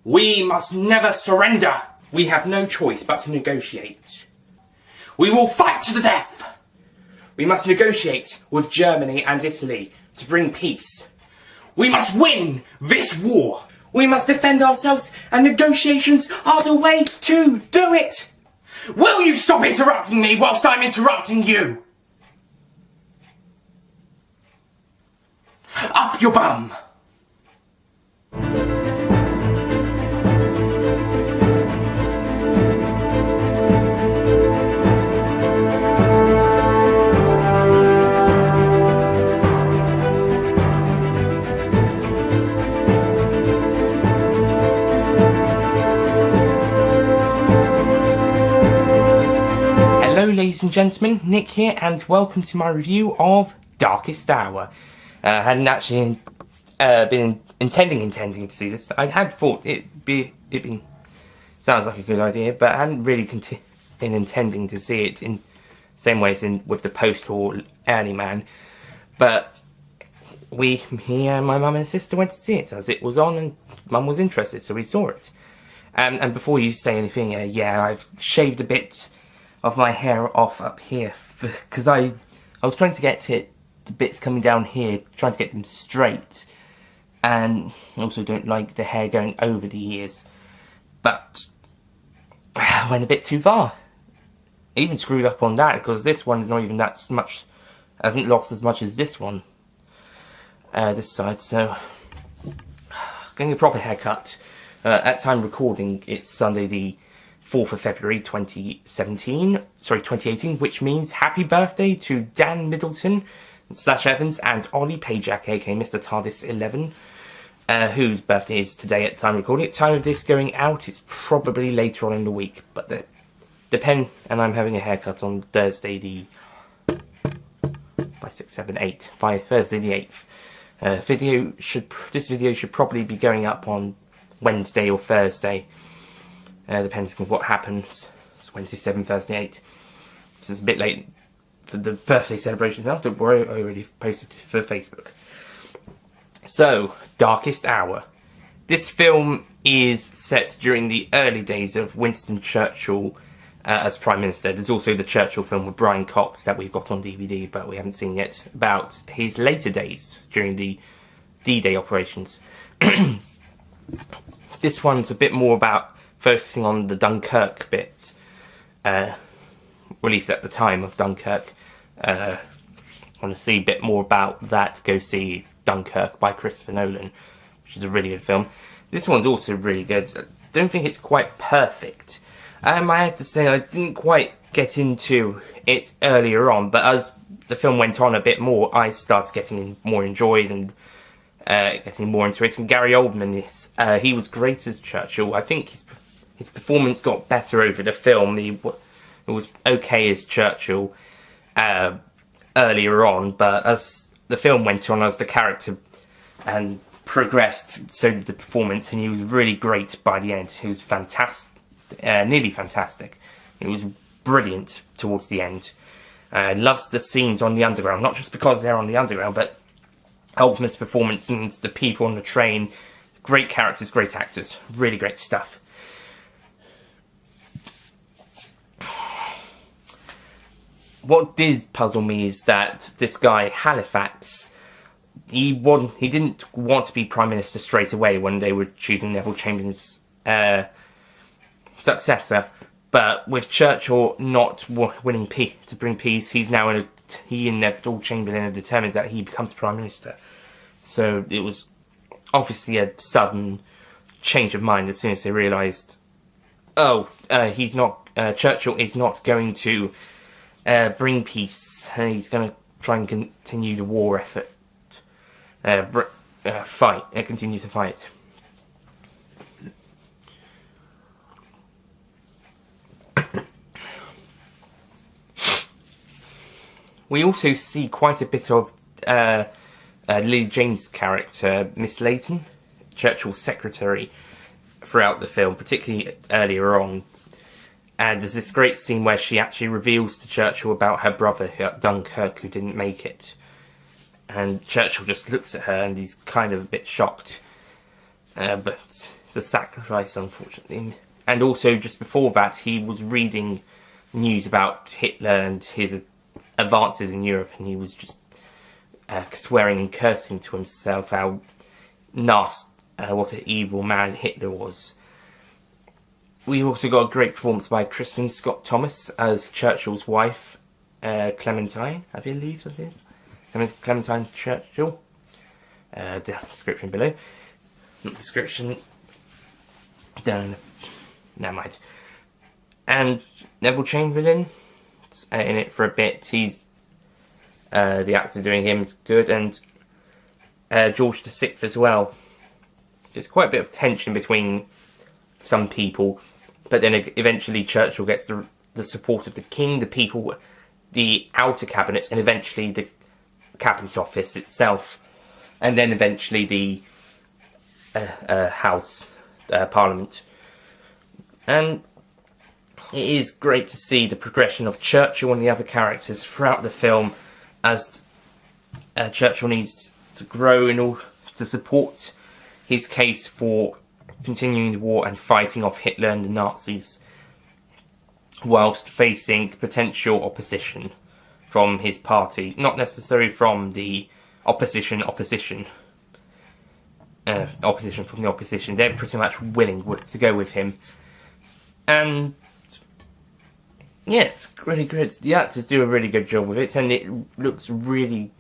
We must never surrender. We have no choice but to negotiate. We will fight to the death. We must negotiate with Germany and Italy to bring peace. We must win this war. We must defend ourselves, and negotiations are the way to do it. Will you stop interrupting me whilst I'm interrupting you? Up your bum. Hello ladies and gentlemen, Nick here and welcome to my review of Darkest Hour. I hadn't actually been intending to see this. I had thought sounds like a good idea, but I hadn't really been intending to see it in the same way as with the Post or Early Man. But me and my mum and sister went to see it as it was on, and Mum was interested, so we saw it. And before you say anything, yeah, I've shaved a bit of my hair off up here because I was trying to get the bits coming down here, trying to get them straight, and I also don't like the hair going over the ears, but I went a bit too far. I even screwed up on that because this one is not even that much, hasn't lost as much as this one, this side, so getting a proper haircut. At time of recording, it's Sunday the 4th of February 2018, which means happy birthday to Dan Middleton / Evans and Ollie Pajak, aka Mr. TARDIS 11, whose birthday is today at time of recording. At time of this going out, it's probably later on in the week, but depend. And I'm having a haircut on Thursday the 8th. This video should probably be going up on Wednesday or Thursday. Depends on what happens. It's Wednesday 7, Thursday 8. So it's a bit late for the birthday celebrations now. Don't worry, I already posted it for Facebook. So, Darkest Hour. This film is set during the early days of Winston Churchill as Prime Minister. There's also the Churchill film with Brian Cox that we've got on DVD, but we haven't seen yet, about his later days during the D-Day operations. This one's a bit more about focusing on the Dunkirk bit, released at the time of Dunkirk. Want to see a bit more about that, go see Dunkirk by Christopher Nolan, which is a really good film. This one's also really good. I don't think it's quite perfect. I have to say I didn't quite get into it earlier on, but as the film went on a bit more, I started getting more enjoyed and getting more into it. And Gary Oldman, he was great as Churchill. I think his performance got better over the film. It was okay as Churchill earlier on, but as the film went on, as the character progressed, so did the performance, and he was really great by the end. He was fantastic, nearly fantastic. It was brilliant towards the end. I loved the scenes on the underground, not just because they're on the underground, but Oldman's performance and the people on the train. Great characters, great actors, really great stuff. What did puzzle me is that this guy, Halifax, he didn't want to be Prime Minister straight away when they were choosing Neville Chamberlain's successor. But with Churchill not winning to bring peace, he and Neville Chamberlain are determined that he becomes Prime Minister. So it was obviously a sudden change of mind as soon as they realised, Churchill is not going to bring peace. He's going to try and continue the war effort. Continue to fight. We also see quite a bit of Lily James' character, Miss Layton, Churchill's secretary, throughout the film, particularly earlier on. And there's this great scene where she actually reveals to Churchill about her brother at Dunkirk who didn't make it. And Churchill just looks at her and he's kind of a bit shocked. But a sacrifice, unfortunately. And also, just before that, he was reading news about Hitler and his advances in Europe, and he was just swearing and cursing to himself how nasty, what an evil man Hitler was. We also got a great performance by Kristen Scott Thomas as Churchill's wife, Clementine, I believe that is. Clementine Churchill. Description below. Not description. Never mind. And Neville Chamberlain in it for a bit. He's the actor doing him is good, and George VI as well. There's quite a bit of tension between some people, but then eventually Churchill gets the support of the king, the people, the outer cabinets, and eventually the cabinet office itself, and then eventually the House, Parliament. And it is great to see the progression of Churchill and the other characters throughout the film, as Churchill needs to grow in order to support his case for continuing the war and fighting off Hitler and the Nazis, whilst facing potential opposition from his party, not necessarily from the opposition from the opposition. They're pretty much willing to go with him. And yeah, it's really good. The actors do a really good job with it, and it looks really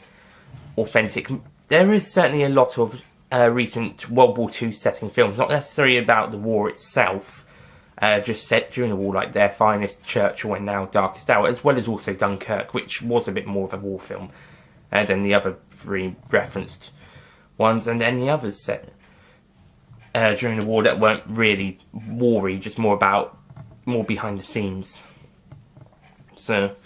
authentic. There is certainly a lot of recent World War II setting films, not necessarily about the war itself, just set during the war, like Their Finest, Churchill, and now Darkest Hour, as well as also Dunkirk, which was a bit more of a war film than the other three referenced ones, and then the others set during the war that weren't really war-y, just more behind the scenes. So,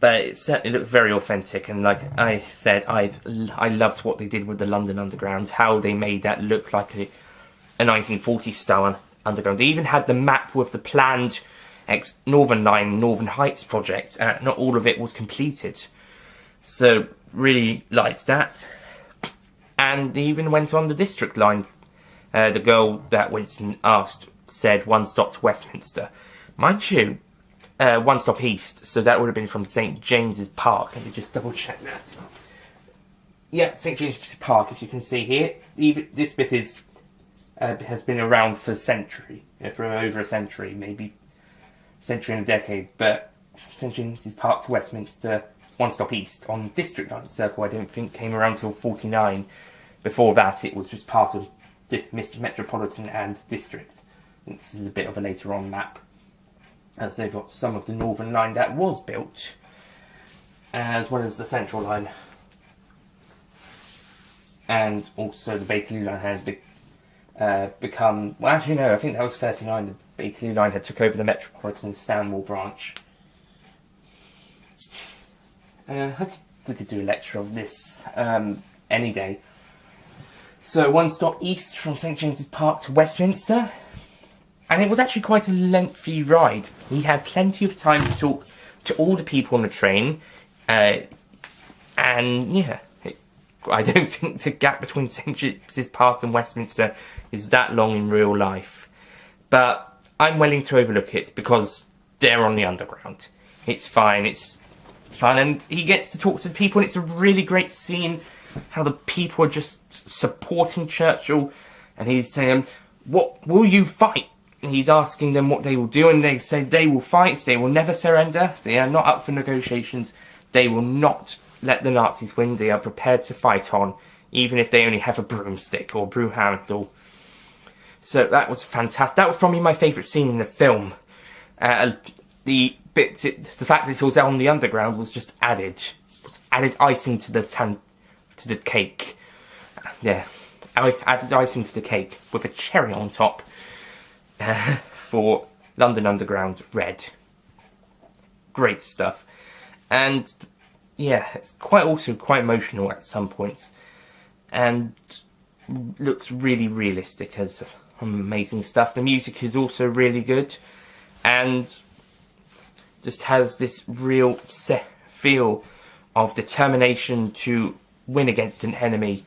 but it certainly looked very authentic, and like I said, I loved what they did with the London Underground, how they made that look like a 1940s style underground. They even had the map with the planned Northern Line, Northern Heights project, and not all of it was completed. So, really liked that. And they even went on the District Line. The girl that Winston asked said one stop to Westminster. Mind you, one stop east, so that would have been from St James's Park. Let me just double check that. Yeah, St James's Park, as you can see here. This bit is has been around for for over a century, maybe a century and a decade. But St James's Park to Westminster, one stop east on District Line Circle, I don't think came around till 49. Before that, it was just part of the Metropolitan and District. This is a bit of a later on map, as they've got some of the Northern Line that was built, as well as the Central Line. And also the Bakerloo Line had become... Well, actually no, I think that was 39. The Bakerloo Line had took over the Metropolitan Stanmore branch. I could do a lecture of this any day. So one stop east from St James's Park to Westminster. And it was actually quite a lengthy ride. He had plenty of time to talk to all the people on the train. And yeah, I don't think the gap between St James's Park and Westminster is that long in real life. But I'm willing to overlook it because they're on the Underground. It's fine, it's fun, and he gets to talk to the people, and it's a really great scene how the people are just supporting Churchill, and he's saying, what will you fight? And he's asking them what they will do, and they say they will fight, they will never surrender, they are not up for negotiations, they will not let the Nazis win, they are prepared to fight on, even if they only have a broomstick or broom handle. So that was fantastic. That was probably my favourite scene in the film. The fact that it was on the Underground was just added icing to the cake. Yeah, I added icing to the cake with a cherry on top for London Underground Red. Great stuff. And yeah, it's also quite emotional at some points, and looks really realistic as amazing stuff. The music is also really good, and just has this real feel of determination to win against an enemy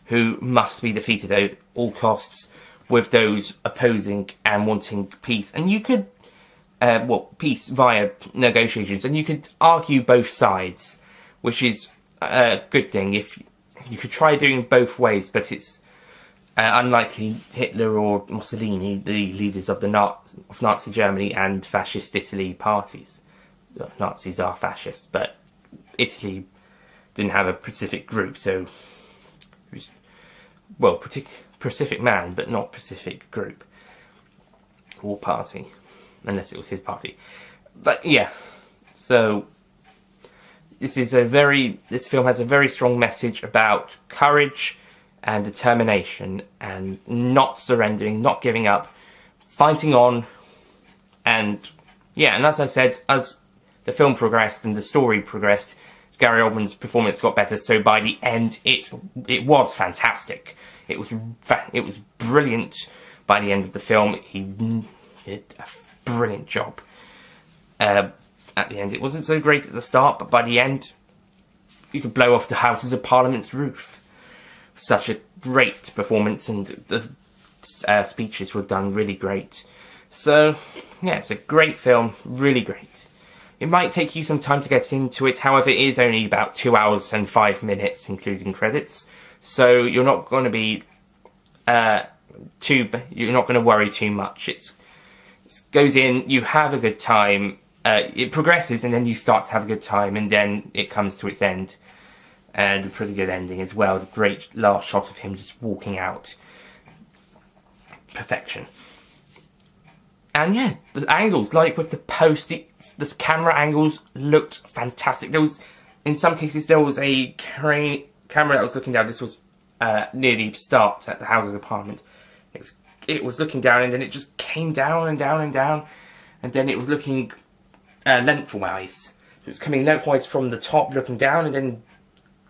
who must be defeated at all costs, with those opposing and wanting peace. And you could, peace via negotiations, and you could argue both sides, which is a good thing. If you could try doing both ways, but it's unlikely Hitler or Mussolini, the leaders of of Nazi Germany and Fascist Italy parties. Nazis are fascists, but Italy didn't have a Pacific group, so it was, well, Pacific man, but not Pacific group or party, unless it was his party. But yeah, so this film has a very strong message about courage and determination and not surrendering, not giving up, fighting on, and yeah, and as I said, as the film progressed and the story progressed, Gary Oldman's performance got better, so by the end it was fantastic. It was brilliant by the end of the film. He did a brilliant job. At the end, it wasn't so great at the start, but by the end, you could blow off the Houses of Parliament's roof. Such a great performance, and the speeches were done really great. So, yeah, it's a great film, really great. It might take you some time to get into it, however, it is only about 2 hours and 5 minutes, including credits. So you're not going to be you're not going to worry too much. It goes in, you have a good time. It progresses, and then you start to have a good time, and then it comes to its end. And a pretty good ending as well. The great last shot of him just walking out. Perfection. And yeah, the angles, like with the post, the camera angles looked fantastic. In some cases, there was a camera that was looking down. This was near the start at the Houses of Parliament. It was looking down, and then it just came down and down and down, and then it was looking lengthwise. It was coming lengthwise from the top, looking down, and then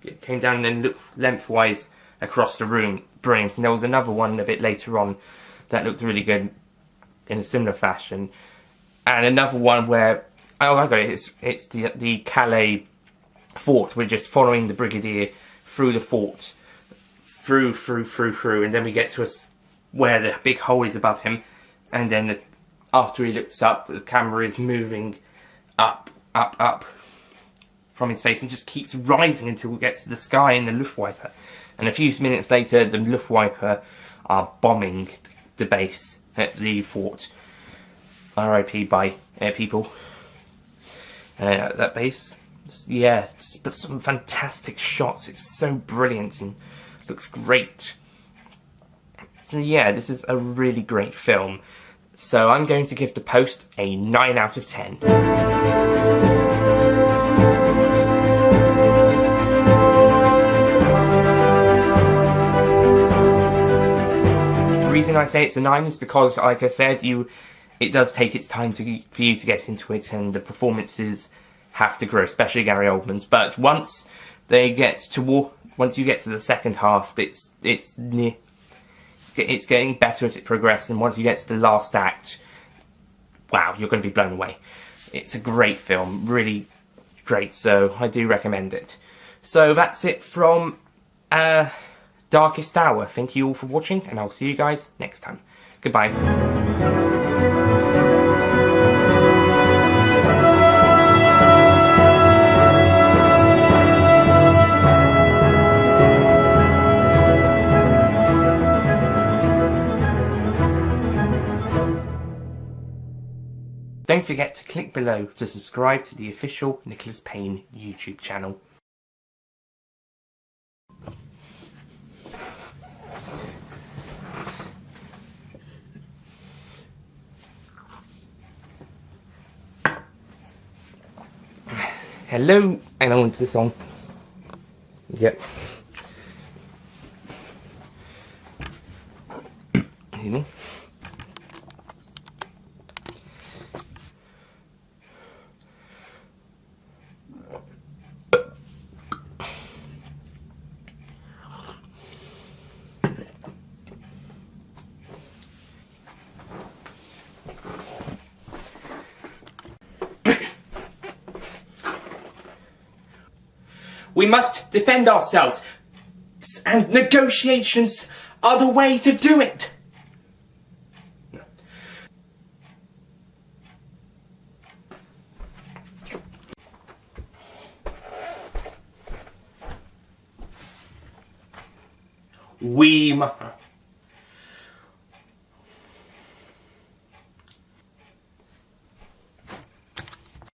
it came down and then looked lengthwise across the room. Brilliant. And there was another one a bit later on that looked really good in a similar fashion. And another one where, oh, I got it, it's the Calais fort. We're just following the Brigadier through the fort, through, and then we get to where the big hole is above him, and then after he looks up, the camera is moving up from his face and just keeps rising until we get to the sky in the Luftwaffe. And a few minutes later, the Luftwaffe are bombing the base at the fort. RIP by air people. That base. Yeah, but some fantastic shots. It's so brilliant and looks great. So yeah, this is a really great film. So I'm going to give The Post a 9 out of 10. The reason I say it's a 9 is because, like I said, it does take its time for you to get into it, and the performances have to grow, especially Gary Oldman's. But once you get to the second half, it's getting better as it progresses, and once you get to the last act, wow, you're going to be blown away. It's a great film, really great, so I do recommend it. So that's it from Darkest Hour. Thank you all for watching, and I'll see you guys next time. Goodbye. Don't forget to click below to subscribe to the official Nicholas Payne YouTube channel. Hello, and on to the song. Yep. Hear me? We must defend ourselves, and negotiations are the way to do it. we